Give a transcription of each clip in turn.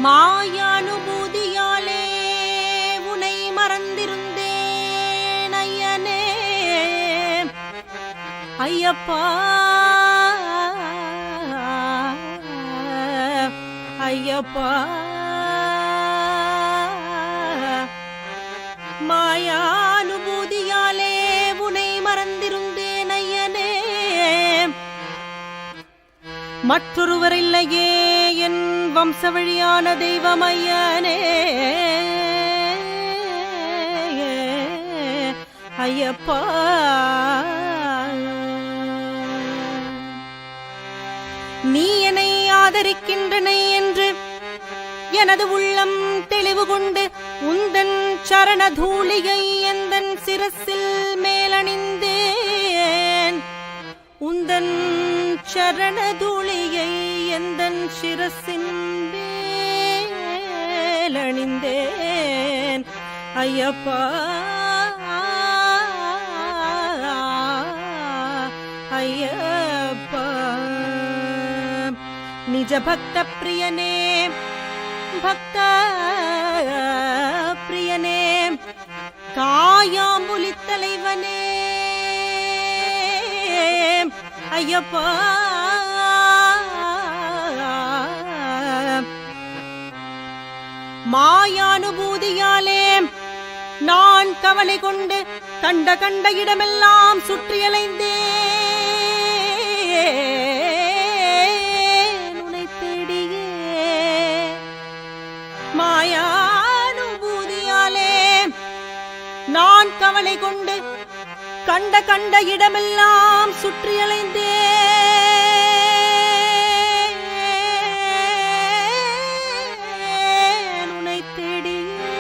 மாயானுபூதியாலே உனை மறந்திருந்தேன் ஐயனே ஐயப்பா ஐயப்பா. மாயானுபூதியாலே உனை மறந்திருந்தேன் ஐயனே, மற்றொருவரில்லையே என் வம்சவழியான தெய்வம் ஐயனே ஐயப்பா. நீ என்னை ஆதரிக்கின்றனை என்று எனது உள்ளம் தெளிவு கொண்டு உந்தன் சரணதூளியை எந்தன் சிரசில் மேலணிந்தேன், உந்தன் சரணதூளியை எந்தன் சிரசின் மேலணிந்தேன் ஐயப்பா ஐயப்பா. நிஜ பக்த பிரியனே பக்த பிரியனே காயாம்புலி தலைவனே ஐயப்பா. மாயானுபூதியாலே நான் கவலை கொண்டு கண்ட கண்ட இடமெல்லாம் சுற்றியலைந்தேன் உன்னை தேடியே. மாயானுபூதியாலே நான் கவலை கொண்டு கண்ட கண்ட இடமெல்லாம் சுற்றியலைந்தேன் உன்னை தேடியே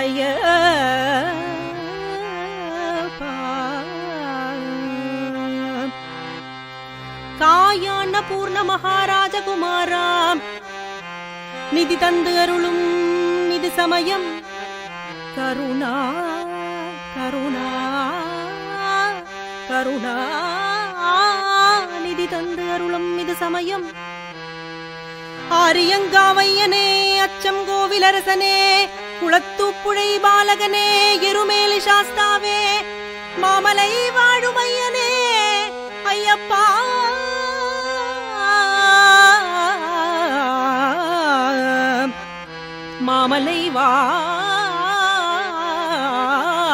ஐயப்பா. காயான பூர்ண மகாராஜகுமாரா, நிதி தந்து அருளும் இது சமயம், கருணா கருணா கருணா நிதி தந்து அருளும் இது சமயம். ஆரியங்காவையனே அச்சம் கோவிலரசனே குளத்தூப்புழை பாலகனே எருமேலி சாஸ்தாவே மாமலை வாழுமையனே ஐயப்பா. மாமலை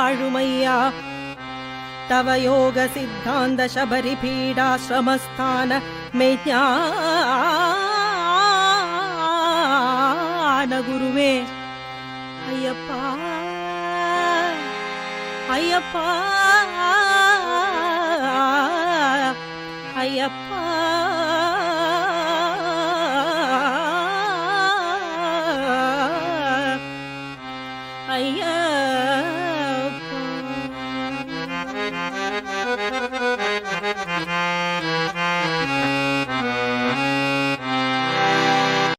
வாழுமையா தவ யோக சித்தாந்த சபரி பீடாஸ்ரமஸ்தான மெய்ஞான குருவே ஐயப்பா ஐயப்பா ஐயப்பா.